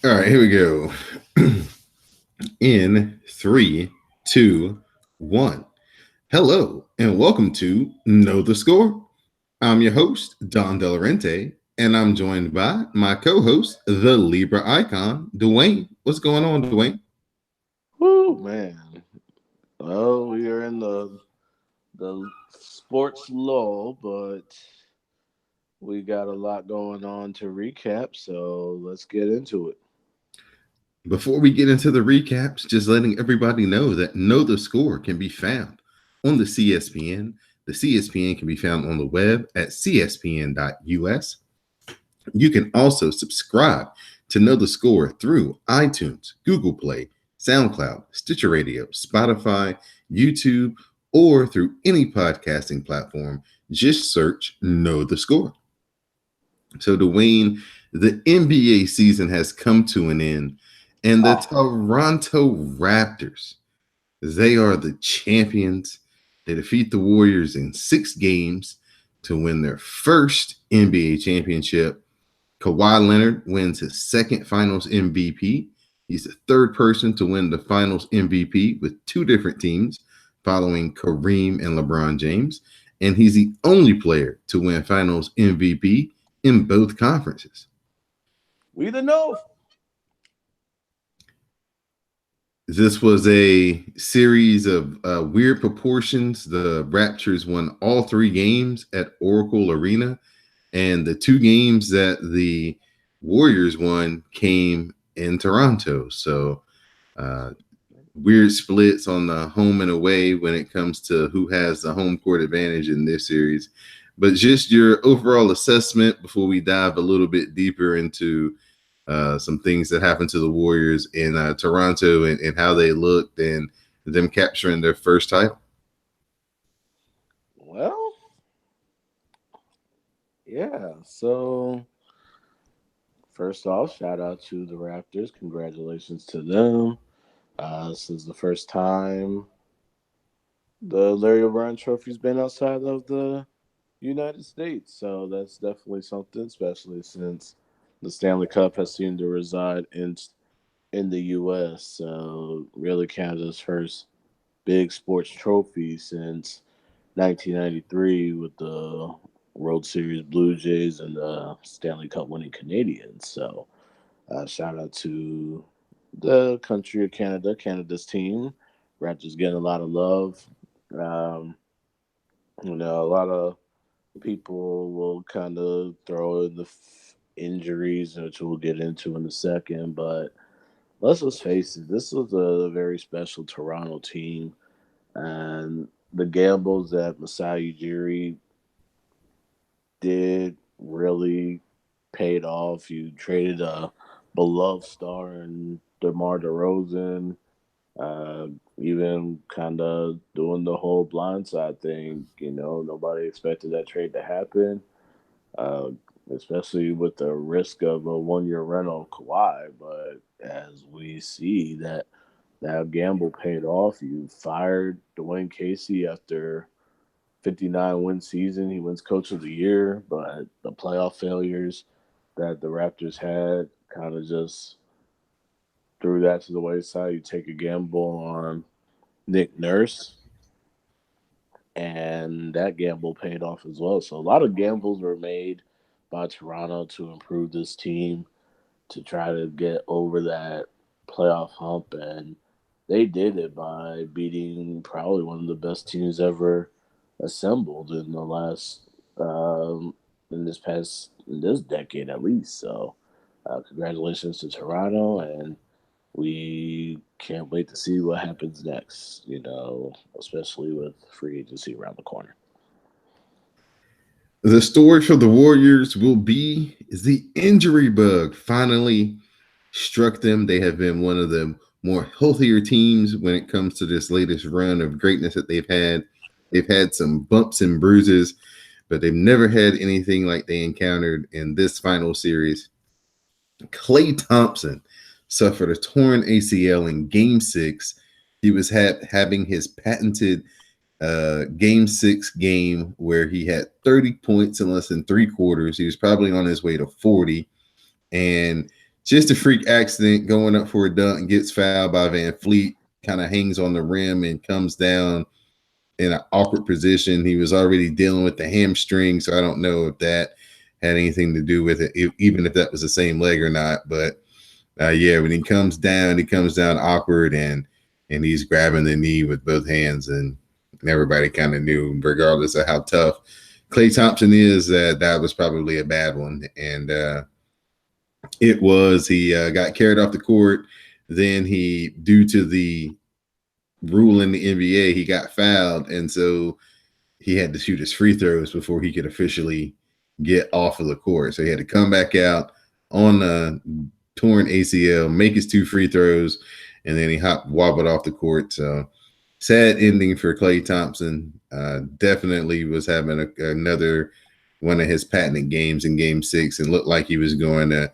All right, here we go. In three, two, one. Hello, and welcome to Know the Score. I'm your host, Don Delarente, and I'm joined by my co host, the Libra icon, Dwayne. What's going on, Dwayne? Woo, man. Well, we are in the sports lull, but we got a lot going on to recap, so let's get into it. Before we get into the recaps, just letting everybody know that Know the Score can be found on the CSPN. The CSPN can be found on the web at cspn.us. You can also subscribe to Know the Score through iTunes, Google Play, SoundCloud, Stitcher Radio, Spotify, YouTube, or through any podcasting platform. Just search Know the Score. So, Dwayne, the NBA season has come to an end, and the Oh, Toronto Raptors, they are the champions. They defeat the Warriors in 6 games to win their first NBA championship. Kawhi Leonard wins his second finals MVP. He's the third person to win the finals MVP with two different teams, following Kareem and LeBron James. And he's the only player to win finals MVP in both conferences. we the know. This was a series of weird proportions. The Raptors won all 3 games at Oracle Arena, and the 2 games that the Warriors won came in Toronto. So, uh, weird splits on the home and away when it comes to who has the home court advantage in this series. But just your overall assessment before we dive a little bit deeper into some things that happened to the Warriors in Toronto and how they looked and them capturing their first title. Well, yeah. So, first off, shout out to the Raptors. Congratulations to them. This is the first time the Larry O'Brien Trophy's been outside of the United States. So that's definitely something, especially since the Stanley Cup has seemed to reside in the U.S. So really Canada's first big sports trophy since 1993 with the World Series Blue Jays and the Stanley Cup winning Canadians. So shout out to the country of Canada, Canada's team. Raptors getting a lot of love. Um, a lot of people will kind of throw in the injuries, which we'll get into in a second. But let's just face it, this was a very special Toronto team, and the gambles that Masai Ujiri did really paid off. You traded a beloved star in DeMar DeRozan, uh, even kind of doing the whole blindside thing. Nobody expected that trade to happen, uh, especially with the risk of a 1 year rental of Kawhi. But as we see that gamble paid off. You fired Dwayne Casey after 59 win season. He wins Coach of the Year, but the playoff failures that the Raptors had kind of just threw that to the wayside. You take a gamble on Nick Nurse, and that gamble paid off as well. So a lot of gambles were made by Toronto to improve this team to try to get over that playoff hump, and they did it by beating probably one of the best teams ever assembled in the last in this decade at least. So, congratulations to Toronto, and we can't wait to see what happens next. Especially with free agency around the corner. The story for the Warriors will be is the injury bug finally struck them. They have been one of the more healthier teams when it comes to this latest run of greatness that they've had. They've had some bumps and bruises, but they've never had anything like they encountered in this final series. Klay Thompson suffered a torn ACL in game 6. He was having his patented game 6 where he had 30 points in less than 3 quarters. He was probably on his way to 40. And just a freak accident going up for a dunk and gets fouled by Van Fleet, kind of hangs on the rim and comes down in an awkward position. He was already dealing with the hamstring, so I don't know if that had anything to do with it, even if that was the same leg or not. But yeah, when he comes down awkward, and he's grabbing the knee with both hands, and everybody kind of knew, regardless of how tough Klay Thompson is, that was probably a bad one. And it was. He got carried off the court. Then he, due to the rule in the NBA, he got fouled, and so he had to shoot his free throws before he could officially get off of the court. So he had to come back out on a torn ACL, make his 2 free throws, and then he wobbled off the court. So sad ending for Klay Thompson. Definitely was having another one of his patented games in Game 6, and looked like he was going to,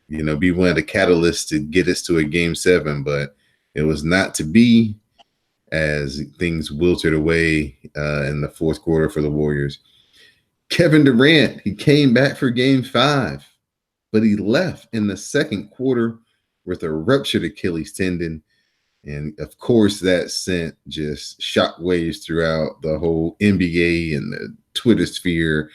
be one of the catalysts to get us to a Game 7, but it was not to be, as things wilted away in the fourth quarter for the Warriors. Kevin Durant, he came back for Game 5, but he left in the second quarter with a ruptured Achilles tendon. And of course, that sent just shockwaves throughout the whole NBA and the Twitter sphere,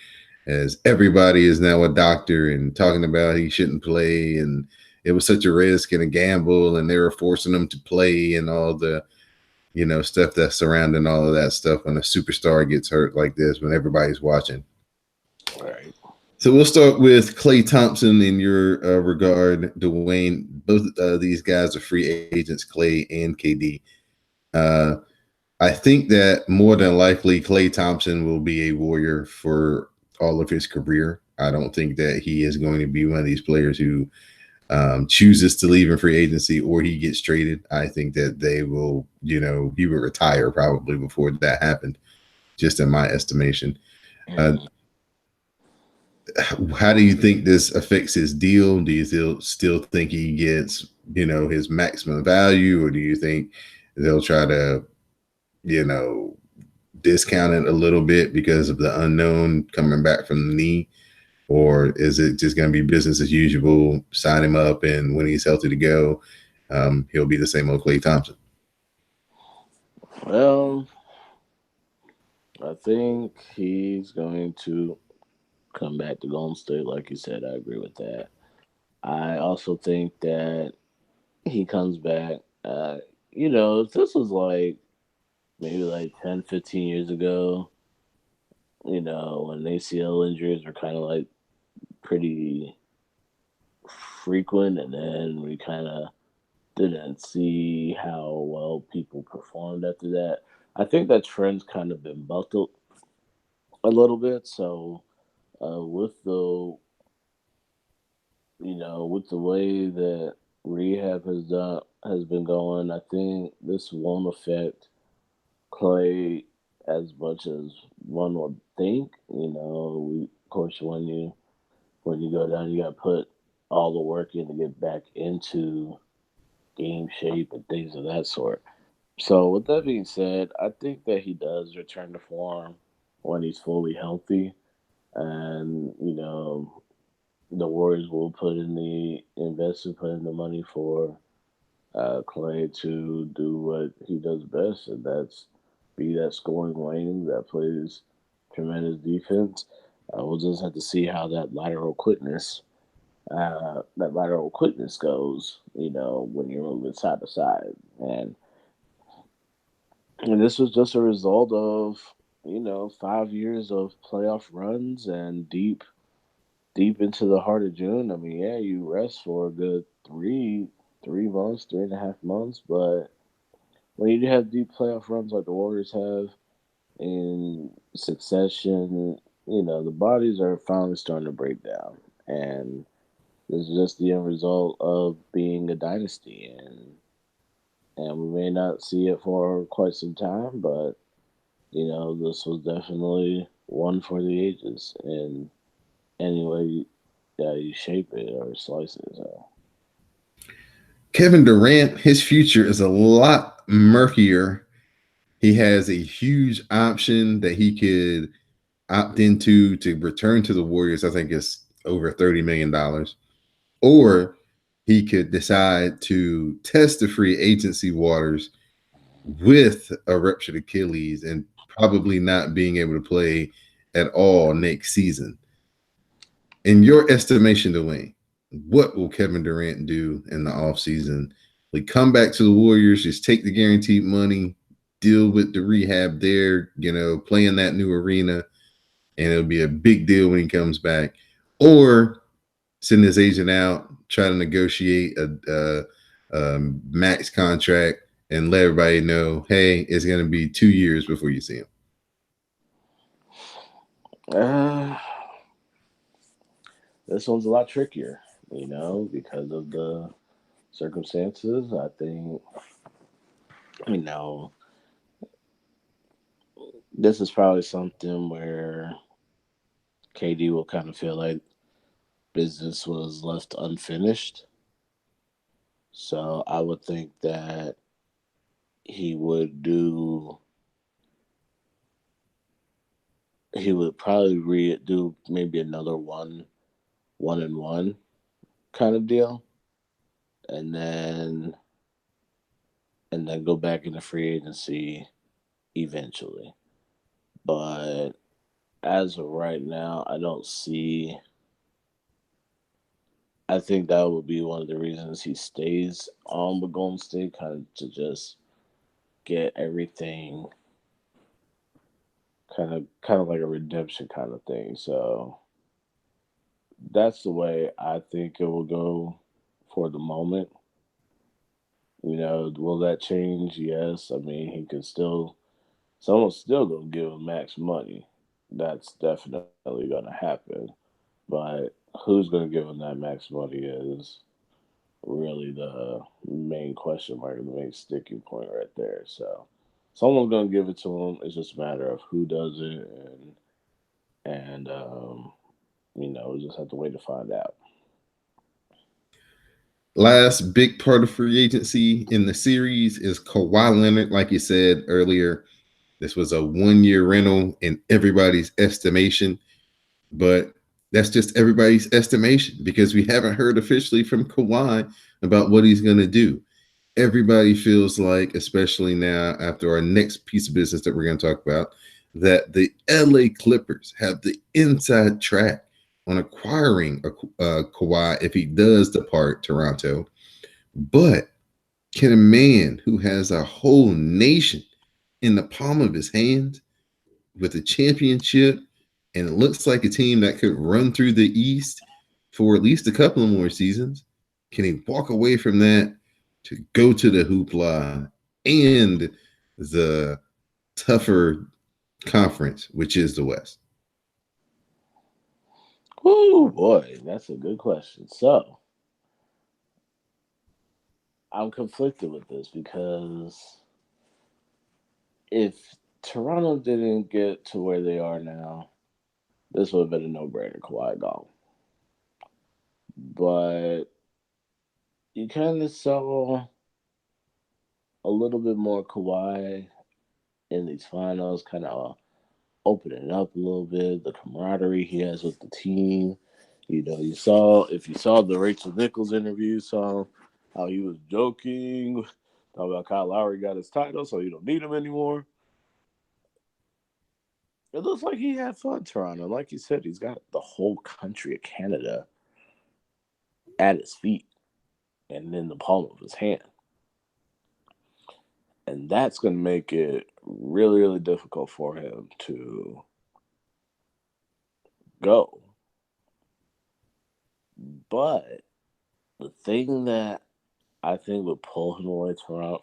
as everybody is now a doctor and talking about he shouldn't play, and it was such a risk and a gamble, and they were forcing him to play, and all the stuff that's surrounding all of that stuff when a superstar gets hurt like this, when everybody's watching. All right. So we'll start with Klay Thompson in your regard, Dwayne. Both these guys are free agents, Klay and KD. I think that more than likely Klay Thompson will be a Warrior for all of his career. I don't think that he is going to be one of these players who chooses to leave in free agency or he gets traded. I think that they will, he will retire probably before that happened, just in my estimation. How do you think this affects his deal? Do you still think he gets, his maximum value, or do you think they'll try to, discount it a little bit because of the unknown coming back from the knee? Or is it just going to be business as usual, sign him up, and when he's healthy to go, he'll be the same old Klay Thompson? Well, I think he's going to come back to Golden State, like you said. I agree with that. I also think that he comes back. If this was maybe 10, 15 years ago, when ACL injuries were kind of pretty frequent, and then we kind of didn't see how well people performed after that. I think that trend's kind of been bucked a little bit. So with the with the way that rehab has been going, I think this won't affect Klay as much as one would think. Of course, when you go down, you got to put all the work in to get back into game shape and things of that sort. So, with that being said, I think that he does return to form when he's fully healthy, and the Warriors will put in the money for Klay to do what he does best, and that's be that scoring wing that plays tremendous defense. We'll just have to see how that lateral quickness goes. When you're moving side to side, and this was just a result of 5 years of playoff runs and deep into the heart of June. I mean, yeah, you rest for a good 3 months, 3.5 months, but when you have deep playoff runs like the Warriors have in succession, the bodies are finally starting to break down. And this is just the end result of being a dynasty. And we may not see it for quite some time, but, this was definitely one for the ages in any way you shape it or slice it. So. Kevin Durant, his future is a lot murkier. He has a huge option that he could opt into to return to the Warriors. I think it's over $30 million. Or he could decide to test the free agency waters with a ruptured Achilles and probably not being able to play at all next season. In your estimation, Dwayne, what will Kevin Durant do in the offseason? Like, come back to the Warriors, just take the guaranteed money, deal with the rehab there, play in that new arena, and it'll be a big deal when he comes back. Or send his agent out, try to negotiate a max contract, and let everybody know, hey, it's going to be 2 years before you see him. Uh, this one's a lot trickier, because of the circumstances. I think, you know, this is probably something where KD will kind of feel like business was left unfinished. So I would think that he would do. He would probably do maybe another one and one kind of deal, and then go back into free agency eventually. But as of right now, I don't see. I think that would be one of the reasons he stays on with Golden State, kind of to just get everything kind of like a redemption kind of thing. So that's the way I think it will go for the moment. Will that change? Yes. I mean, he could still, someone's still gonna give him max money. That's definitely gonna happen. But who's gonna give him that max money is really the main question mark, the main sticking point right there. So someone's gonna give it to him. It's just a matter of who does it, and we just have to wait to find out. Last big part of free agency in the series is Kawhi Leonard. Like you said earlier, this was a 1 year rental in everybody's estimation, but that's just everybody's estimation because we haven't heard officially from Kawhi about what he's going to do. Everybody feels like, especially now after our next piece of business that we're going to talk about, that the LA Clippers have the inside track on acquiring a Kawhi if he does depart Toronto. But can a man who has a whole nation in the palm of his hand with a championship and it looks like a team that could run through the East for at least a couple of more seasons, can he walk away from that to go to the hoopla and the tougher conference, which is the West? Oh boy, that's a good question. So I'm conflicted with this because if Toronto didn't get to where they are now, this would have been a no-brainer. Kawhi gone, but you kind of saw a little bit more Kawhi in these finals, kind of opening up a little bit. The camaraderie he has with the team. If you saw the Rachel Nichols interview, you saw how he was joking, talking about Kyle Lowry got his title, so you don't need him anymore. It looks like he had fun, Toronto. Like you said, he's got the whole country of Canada at his feet and in the palm of his hand. And that's going to make it really, really difficult for him to go. But the thing that I think would pull him away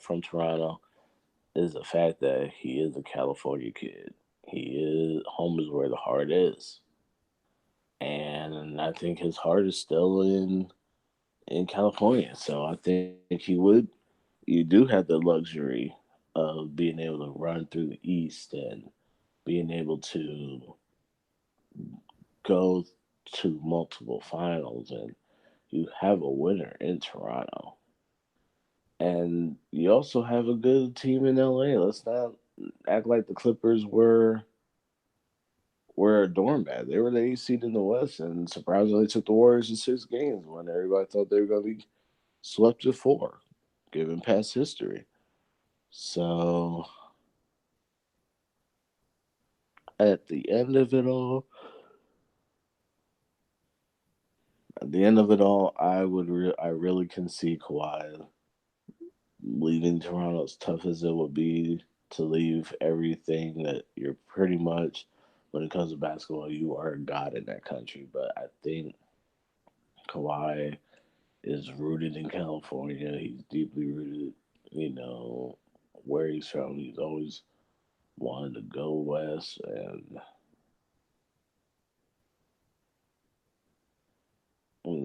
from Toronto is the fact that he is a California kid. He is home is where the heart is, and I think his heart is still in California. So I think he would. You do have the luxury of being able to run through the East and being able to go to multiple finals, and you have a winner in Toronto. And you also have a good team in LA. Let's not act like the Clippers were a doormat. They were the eighth seed in the West, and surprisingly took the Warriors in 6 games when everybody thought they were going to be swept before, given past history. So at the end of it all, I really can see Kawhi leaving Toronto, as tough as it would be to leave everything that you're pretty much, when it comes to basketball, you are a god in that country. But I think Kawhi is rooted in California. He's deeply rooted, you know, where he's from. He's always wanted to go west, and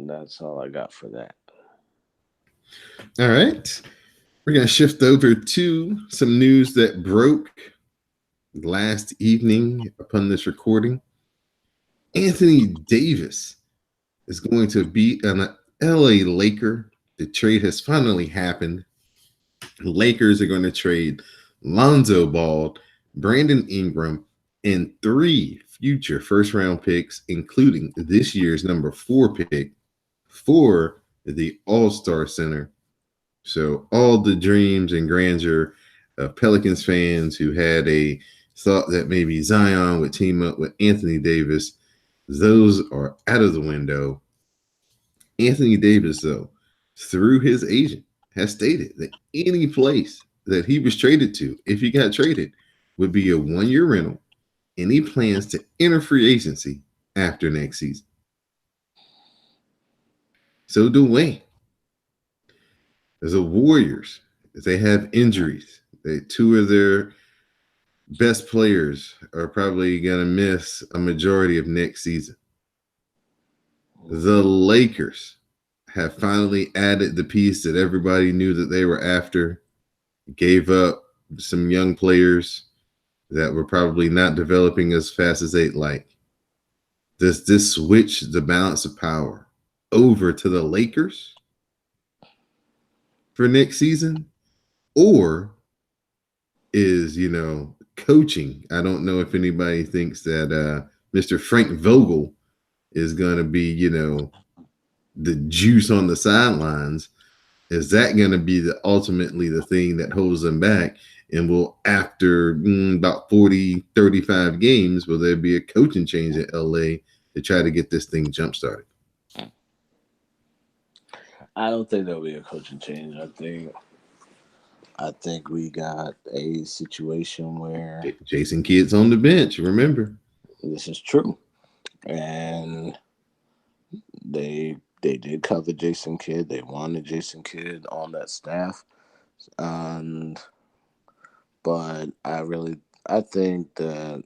that's all I got for that. All right. We're going to shift over to some news that broke last evening upon this recording. Anthony Davis is going to be an LA Laker. The trade has finally happened. The Lakers are going to trade Lonzo Ball, Brandon Ingram, and 3 future first-round picks, including this year's number 4 pick, for the All-Star Center. So all the dreams and grandeur of Pelicans fans who had a thought that maybe Zion would team up with Anthony Davis, those are out of the window. Anthony Davis, though, through his agent, has stated that any place that he was traded to, if he got traded, would be a 1-year rental, and he plans to enter free agency after next season. So Dwayne, the Warriors, they have injuries. 2 of their best players are probably going to miss a majority of next season. The Lakers have finally added the piece that everybody knew that they were after, gave up some young players that were probably not developing as fast as they'd like. Does this switch the balance of power over to the Lakers for next season? Or is, coaching? I don't know if anybody thinks that Mr. Frank Vogel is going to be, the juice on the sidelines. Is that going to be ultimately the thing that holds them back? And will, after about 40, 35 games, will there be a coaching change at LA to try to get this thing jump started? I don't think there'll be a coaching change. I think we got a situation where Jason Kidd's on the bench, remember. This is true. And they did cover Jason Kidd. They wanted Jason Kidd on that staff. But I think that,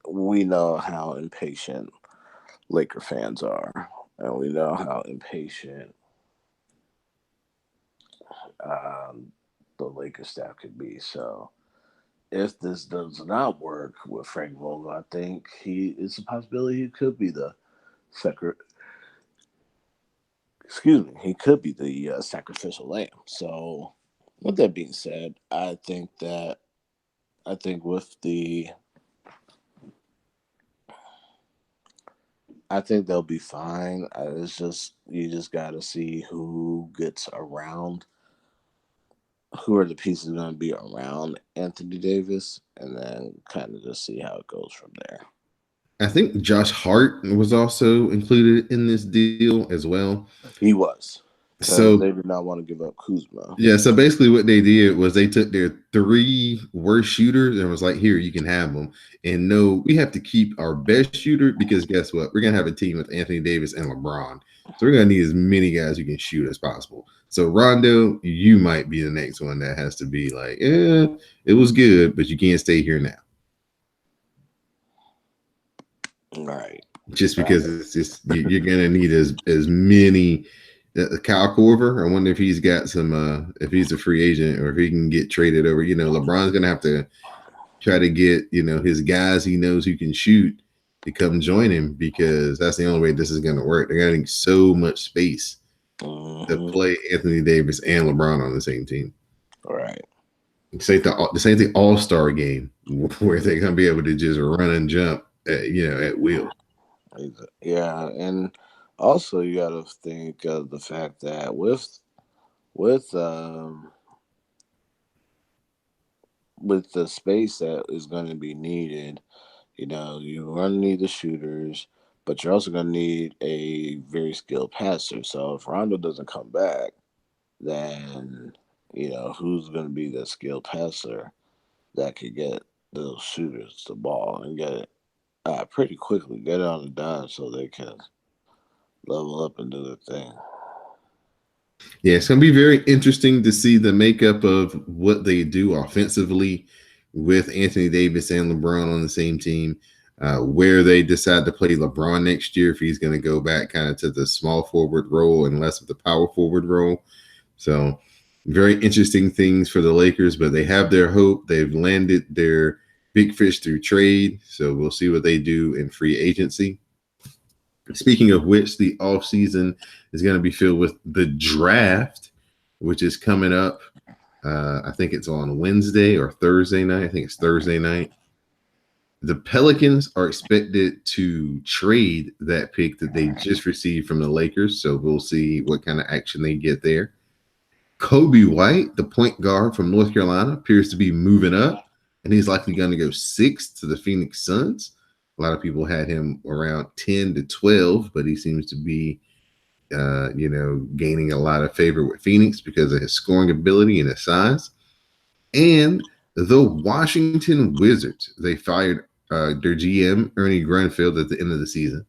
we know how impatient Laker fans are. And we know how impatient the Lakers staff could be. So if this does not work with Frank Vogel, I think it's a possibility he could be the he could be the sacrificial lamb. So with that being said, I think they'll be fine. It's just, you just got to see who gets around, who are the pieces going to be around Anthony Davis, and then kind of just see how it goes from there. I think Josh Hart was also included in this deal as well. He was. So they did not want to give up Kuzma. Yeah, so basically what they did was they took their 3 worst shooters and was like, here, you can have them. And no, we have to keep our best shooter because guess what? We're going to have a team with Anthony Davis and LeBron. So we're going to need as many guys who can shoot as possible. So Rondo, you might be the next one that has to be like, it was good, but you can't stay here now. All right. Just because it's just, you're going to need as many. Kyle Korver, I wonder if he's got some, if he's a free agent or if he can get traded over. LeBron's going to have to try to get, his guys he knows who can shoot to come join him, because that's the only way this is going to work. They're going to need so much space to play Anthony Davis and LeBron on the same team. All right. This ain't the All-Star game where they're going to be able to just run and jump at will. Yeah, and Also, you got to think of the fact that with with the space that is going to be needed, you're going to need the shooters, but you're also going to need a very skilled passer. So if Rondo doesn't come back, then who's going to be the skilled passer that could get those shooters the ball and get it pretty quickly, get it on the dime so they can level up and do their thing. Yeah, it's going to be very interesting to see the makeup of what they do offensively with Anthony Davis and LeBron on the same team. Where they decide to play LeBron next year, if he's going to go back kind of to the small forward role and less of the power forward role. So, very interesting things for the Lakers, but they have their hope. They've landed their big fish through trade. So, we'll see what they do in free agency. Speaking of which, the offseason is going to be filled with the draft, which is coming up. I think it's on Wednesday or Thursday night. I think it's Thursday night. The Pelicans are expected to trade that pick that they just received from the Lakers. So we'll see what kind of action they get there. Kobe White, the point guard from North Carolina, appears to be moving up, and he's likely going to go 6th to the Phoenix Suns. A lot of people had him around 10 to 12, but he seems to be, gaining a lot of favor with Phoenix because of his scoring ability and his size. And the Washington Wizards, they fired their GM, Ernie Grunfeld, at the end of the season.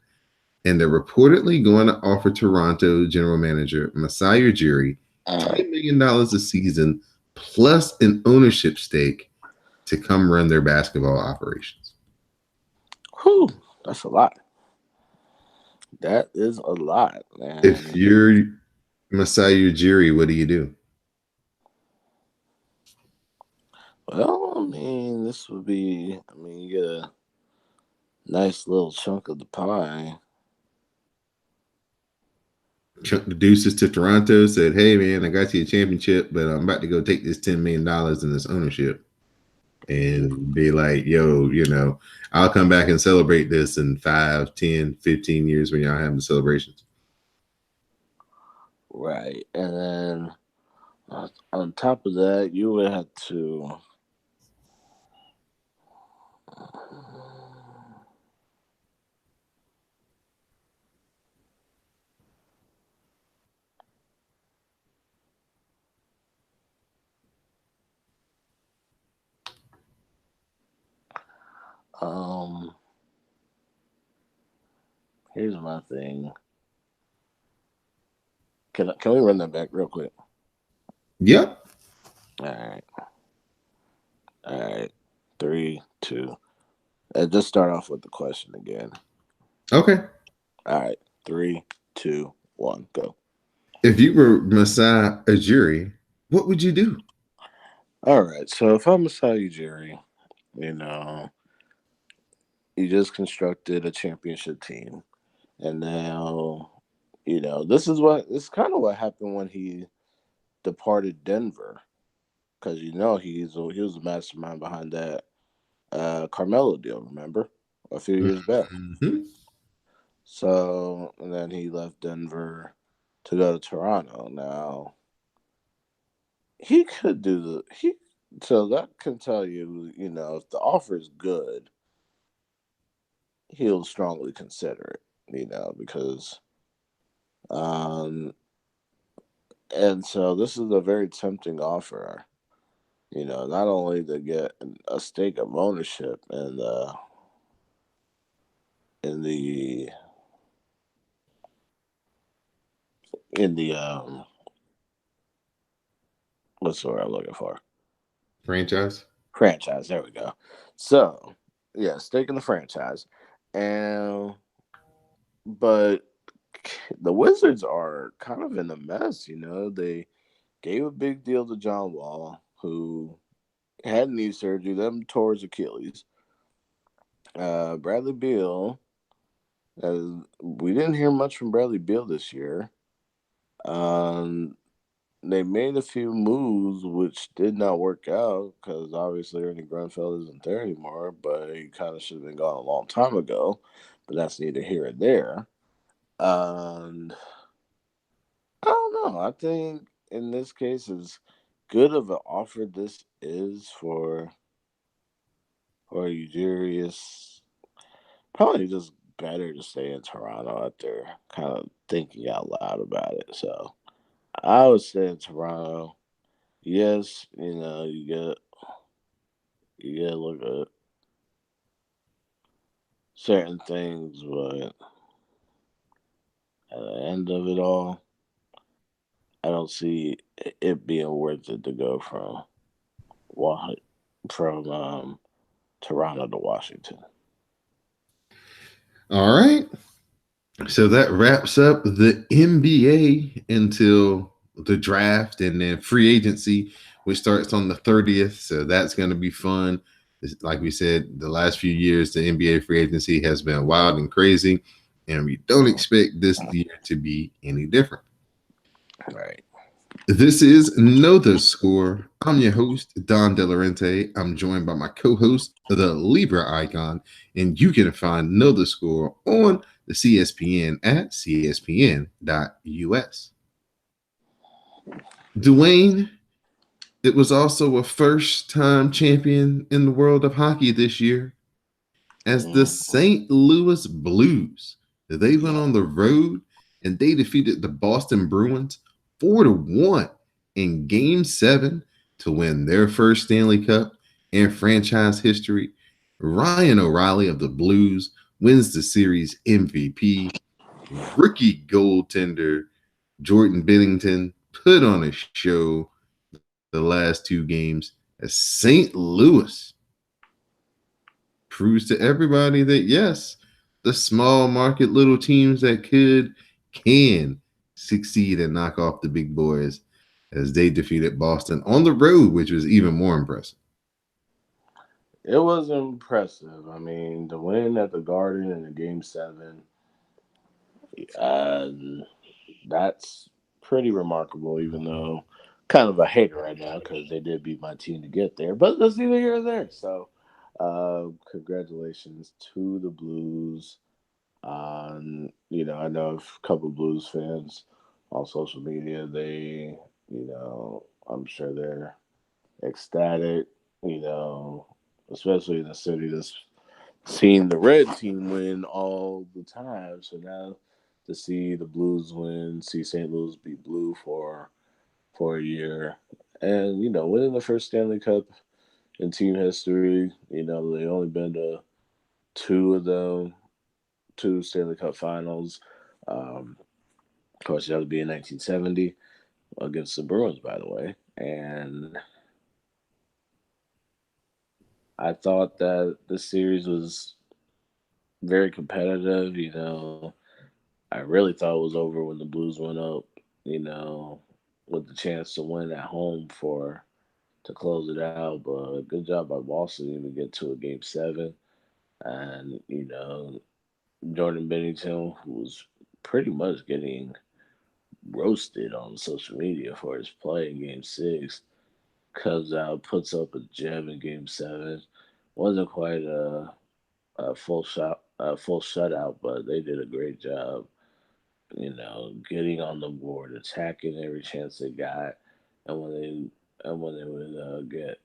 And they're reportedly going to offer Toronto general manager Masai Ujiri $10 million a season plus an ownership stake to come run their basketball operations. Whew, that's a lot. That is a lot, man. If you're Masai Ujiri, what do you do? Well, I mean, this would be, you get a nice little chunk of the pie. Chuck the deuces to Toronto, said, "Hey, man, I got you a championship, but I'm about to go take this $10 million in this ownership." And be like, yo, I'll come back and celebrate this in 5, 10, 15 years when y'all have the celebrations. Right. And then on top of that, you would have to. Here's my thing. Can we run that back real quick? Yep. All right. All right. 3, 2. Just start off with the question again. Okay. All right. 3, 2, 1, go. If you were Masai Ujiri, what would you do? All right. So if I'm Masai Ujiri, you just constructed a championship team, and now, this is kind of what happened when he departed Denver, because he was the mastermind behind that Carmelo deal. Remember, a few years back. Mm-hmm. So, and then he left Denver to go to Toronto. Now, he could do so that can tell you, if the offer is good, he'll strongly consider it, because, and so this is a very tempting offer, not only to get a stake of ownership in the what's the word I'm looking for? Franchise? Franchise. There we go. So, yeah, stake in the franchise, and but the Wizards are kind of in a mess. They gave a big deal to John Wall, who had knee surgery, then tore his Achilles. Bradley Beal, we didn't hear much from Bradley Beal this year. They made a few moves which did not work out because obviously Ernie Grunfeld isn't there anymore, but he kind of should have been gone a long time ago. But that's neither here or there. And I don't know. I think in this case, as good of an offer this is for Ujirius, probably just better to stay in Toronto after kind of thinking out loud about it. So I would stay in Toronto. Yes, you get look at certain things, but at the end of it all, I don't see it being worth it to go Wa- from Toronto to Washington. All right. So that wraps up the NBA until the draft and then free agency, which starts on the 30th. So that's going to be fun. Like we said, the last few years, the NBA free agency has been wild and crazy, and we don't expect this year to be any different. Right. This is Know the Score. I'm your host, Don Delarente. I'm joined by my co-host, the Libra Icon, and you can find Know the Score on the CSPN at cspn.us. Dwayne, it was also a first-time champion in the world of hockey this year as the St. Louis Blues. They went on the road and they defeated the Boston Bruins 4-1 in Game 7 to win their first Stanley Cup in franchise history. Ryan O'Reilly of the Blues wins the series MVP. Rookie goaltender Jordan Binnington put on a show the last two games as St. Louis proves to everybody that yes, the small market little teams that can succeed and knock off the big boys as they defeated Boston on the road, which was even more impressive. It was impressive. I mean, the win at the Garden in the Game 7, uh, that's pretty remarkable, even though kind of a hater right now because they did beat my team to get there. But that's neither here nor there. So, congratulations to the Blues. I know a couple of Blues fans on social media. I'm sure they're ecstatic. Especially in a city that's seen the red team win all the time. So now to see the Blues win, see St. Louis be blue for a year, and winning the first Stanley Cup in team history. They only been to two of them, two Stanley Cup Finals. Of course, that would be in 1970 against the Bruins, by the way, and I thought that the series was very competitive. I really thought it was over when the Blues went up, you know, with the chance to win at home to close it out. But good job by Boston to get to a Game 7. And, Jordan Bennington, who was pretty much getting roasted on social media for his play in Game 6, comes out, puts up a gem in Game 7. Wasn't quite a full shutout, but they did a great job getting on the board, attacking every chance they got, and when they would get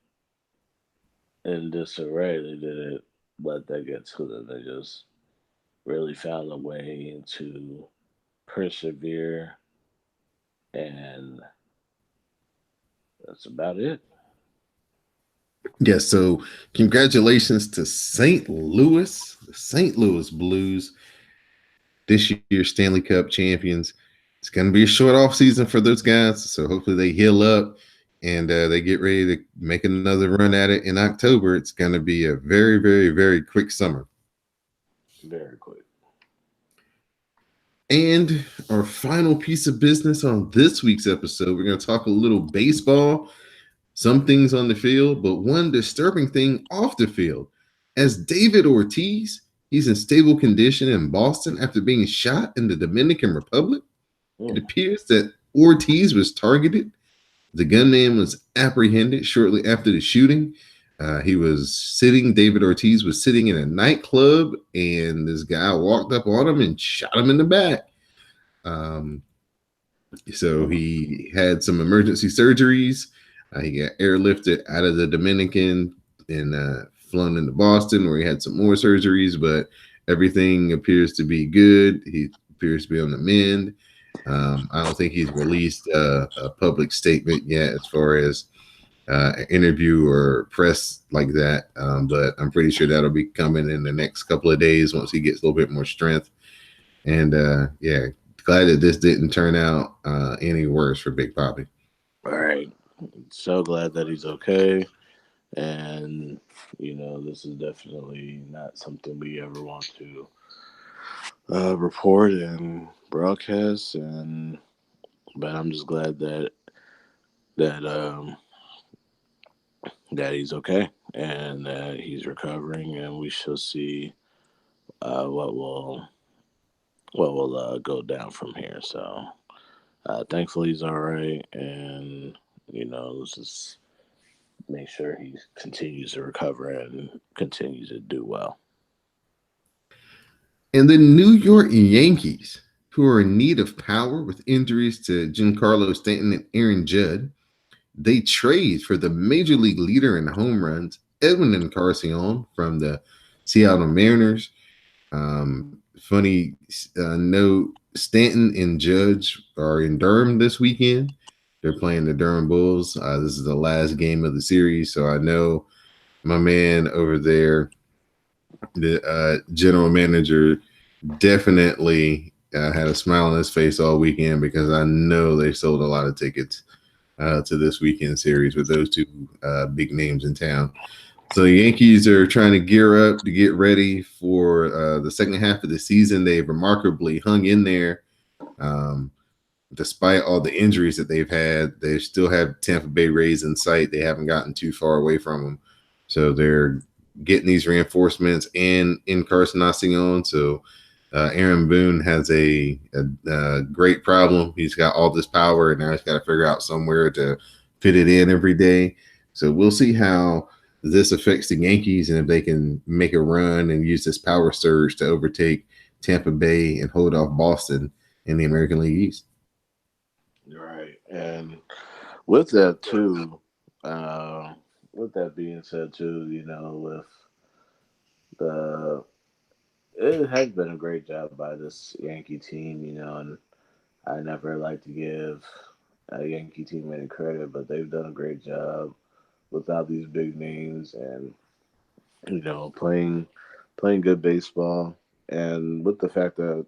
in disarray, they didn't let that get to them. They just really found a way to persevere, and that's about it. Yes, so congratulations to St. Louis, the St. Louis Blues, this year's Stanley Cup champions. It's going to be a short off season for those guys, so hopefully they heal up and they get ready to make another run at it in October. It's going to be a very, very, very quick summer. Very quick. And our final piece of business on this week's episode, we're going to talk a little baseball, some things on the field, but one disturbing thing off the field. As David Ortiz, he's in stable condition in Boston after being shot in the Dominican Republic. It appears that Ortiz was targeted. The gunman was apprehended shortly after the shooting. David Ortiz was sitting in a nightclub, and this guy walked up on him and shot him in the back. So he had some emergency surgeries. He got airlifted out of the Dominican and flown into Boston, where he had some more surgeries, but everything appears to be good. He appears to be on the mend. I don't think he's released a public statement yet as far as an interview or press like that, but I'm pretty sure that'll be coming in the next couple of days once he gets a little bit more strength. And yeah, glad that this didn't turn out any worse for Big Poppy. All right. So glad that he's okay. And, this is definitely not something we ever want to report and broadcast. But I'm just glad that that he's okay and that he's recovering, and we shall see what will go down from here. So thankfully he's all right, and let's just make sure he continues to recover and continues to do well. And the New York Yankees, who are in need of power with injuries to Giancarlo Stanton and Aaron Judd, they trade for the major league leader in home runs, Edwin Encarnacion from the Seattle Mariners. Funny note, Stanton and Judge are in Durham this weekend. They're playing the Durham Bulls. This is the last game of the series, so I know my man over there, the general manager, definitely had a smile on his face all weekend because I know they sold a lot of tickets to this weekend series with those two big names in town. So the Yankees are trying to gear up to get ready for the second half of the season. They've remarkably hung in there. Despite all the injuries that they've had, they still have Tampa Bay Rays in sight. They haven't gotten too far away from them. So they're getting these reinforcements and Encarnacion. So Aaron Boone has a great problem. He's got all this power, and now he's got to figure out somewhere to fit it in every day. So we'll see how this affects the Yankees and if they can make a run and use this power surge to overtake Tampa Bay and hold off Boston in the American League East. Right. And with that too, with that being said too, with the it has been a great job by this Yankee team, and I never like to give a Yankee team any credit, but they've done a great job without these big names and playing good baseball, and with the fact that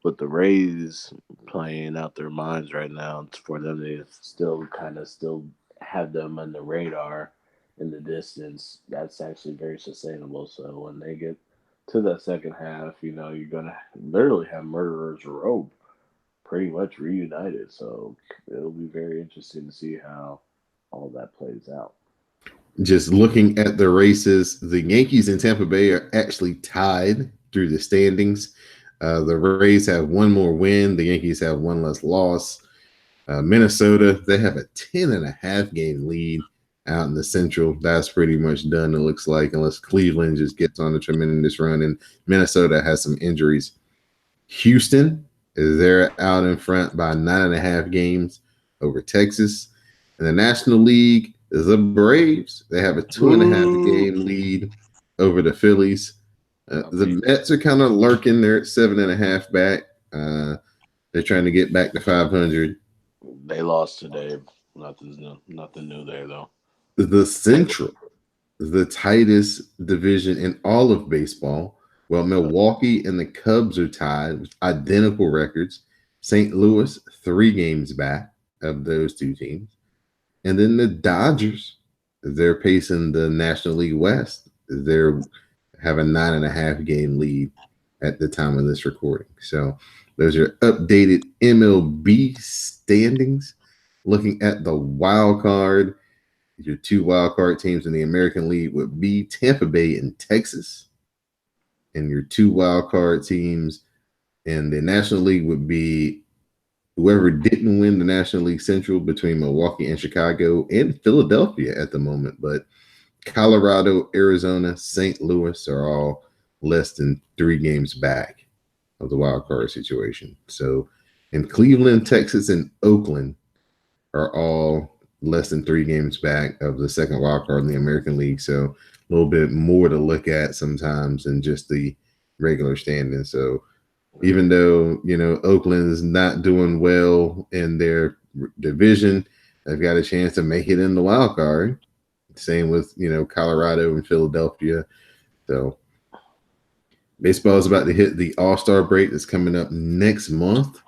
with the Rays playing out their minds right now, for them to still have them on the radar in the distance, that's actually very sustainable. So when they get to that second half, you're gonna literally have Murderers Row pretty much reunited. So it'll be very interesting to see how all that plays out. Just looking at the races, the Yankees and Tampa Bay are actually tied through the standings. The Rays have one more win. The Yankees have one less loss. Minnesota, they have a 10.5 game lead out in the Central. That's pretty much done, it looks like, unless Cleveland just gets on a tremendous run. And Minnesota has some injuries. Houston, they're out in front by 9.5 games over Texas. In the National League, the Braves, they have a 2.5 game lead over the Phillies. The Mets are kind of lurking. They're at 7.5 back. They're trying to get back to 500. They lost today. Nothing new there though. The Central, the tightest division in all of baseball. Well, Milwaukee and the Cubs are tied with identical records. St. Louis, 3 games back of those two teams. And then the Dodgers, they're pacing the National League West. They're have a 9.5 game lead at the time of this recording. So those are updated MLB standings. Looking at the wild card, your 2 wild card teams in the American League would be Tampa Bay and Texas. And your 2 wild card teams in the National League would be whoever didn't win the National League Central between Milwaukee and Chicago and Philadelphia at the moment. But Colorado, Arizona, St. Louis are all less than 3 games back of the wild card situation. So And Cleveland, Texas, and Oakland are all less than 3 games back of the second wild card in the American League. So a little bit more to look at sometimes than just the regular standing. So even though, Oakland is not doing well in their division, they've got a chance to make it in the wild card. Same with, Colorado and Philadelphia. So baseball is about to hit the All-Star break that's coming up next month.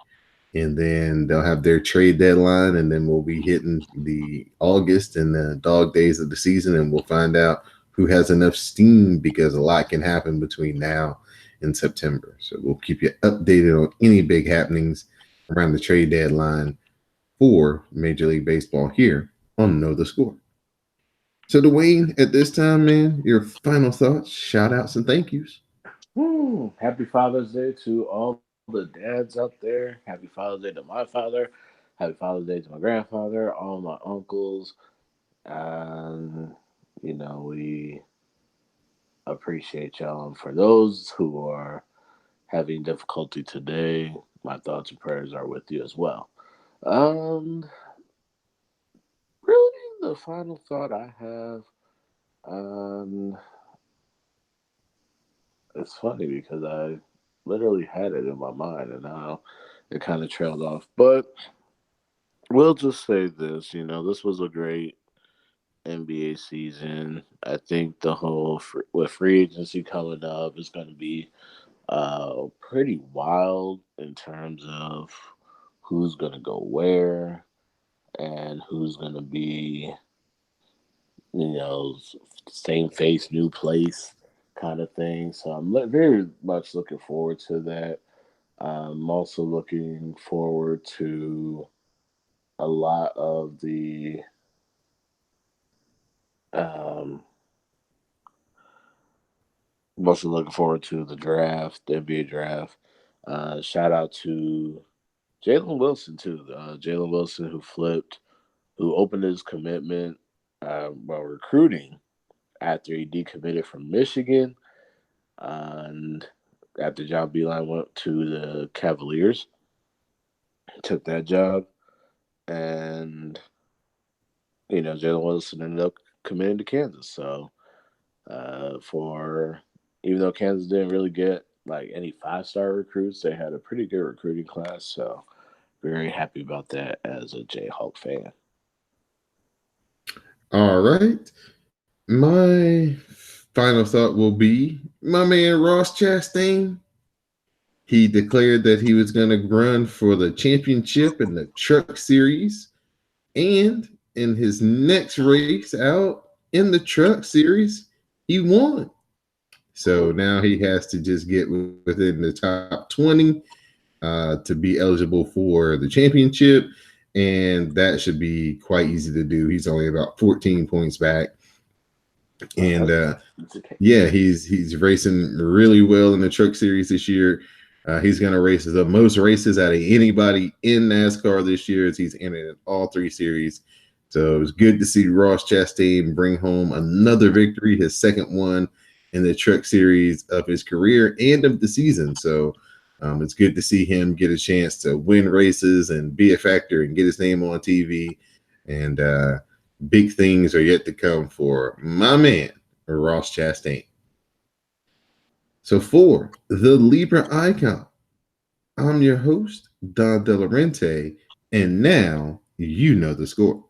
And then they'll have their trade deadline, and then we'll be hitting the August and the dog days of the season, and we'll find out who has enough steam, because a lot can happen between now and September. So we'll keep you updated on any big happenings around the trade deadline for Major League Baseball here on Know the Score. So Dwayne, at this time, man, your final thoughts, shout outs, and thank yous. Happy Father's Day to all the dads out there. Happy Father's Day to my father. Happy Father's Day to my grandfather, all my uncles. And, we appreciate y'all. And for those who are having difficulty today, my thoughts and prayers are with you as well. Um, Really, the final thought I have, um, it's funny because I literally had it in my mind and now it kind of trailed off. But we'll just say this, this was a great NBA season. I think the whole with free agency coming up is going to be pretty wild in terms of who's going to go where and who's going to be, same face, new place kind of thing. So I'm very much looking forward to that. I'm also looking forward to a lot of the um, I'm also looking forward to the draft, the NBA draft. Shout out to Jalen Wilson too. Jalen Wilson who opened his commitment while recruiting after he decommitted from Michigan, and after John Beeline went to the Cavaliers, took that job, and Jalen Wilson ended up committing to Kansas. So for even though Kansas didn't really get like any 5-star recruits, they had a pretty good recruiting class. So very happy about that as a Jayhawk fan. All right. My final thought will be my man Ross Chastain. He declared that he was going to run for the championship in the Truck Series. And in his next race out in the Truck Series, he won. So now he has to just get within the top 20 to be eligible for the championship. And that should be quite easy to do. He's only about 14 points back. And yeah, he's racing really well in the Truck Series this year. He's going to race the most races out of anybody in NASCAR this year, as he's entered in all 3 series. So it was good to see Ross Chastain bring home another victory, his second one in the Truck Series of his career and of the season. So it's good to see him get a chance to win races and be a factor and get his name on TV. And big things are yet to come for my man, Ross Chastain. So for the Libra Icon, I'm your host, Don Delarente, and now you know the score.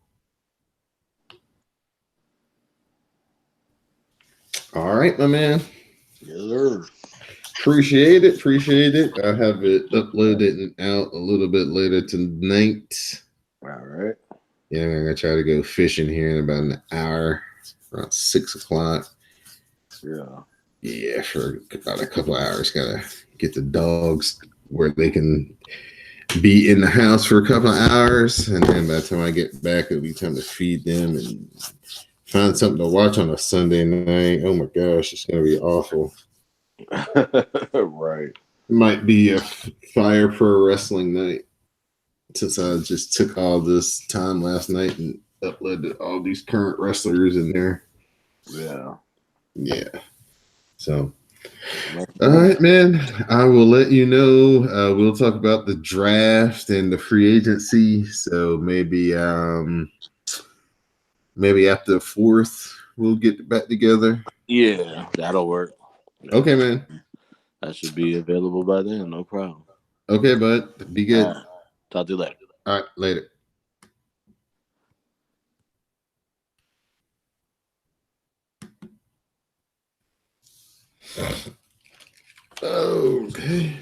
All right, my man. Yes, sir. Appreciate it. I'll have it uploaded and out a little bit later tonight. All right. Yeah, I'm going to try to go fishing here in about an hour, around 6 o'clock. Yeah, for about a couple hours. Gotta get the dogs where they can be in the house for a couple of hours, and then by the time I get back, it'll be time to feed them and find something to watch on a Sunday night. Oh my gosh, it's gonna be awful. Right. It might be a Fire Pro Wrestling night, since I just took all this time last night and uploaded all these current wrestlers in there. Yeah. Yeah. So All right, man. I will let you know. We'll talk about the draft and the free agency. So maybe after the 4th, we'll get back together. Yeah, that'll work. Okay, man. That should be available by then. No problem. Okay, bud. Be good. Talk to you later. All right, later. Okay.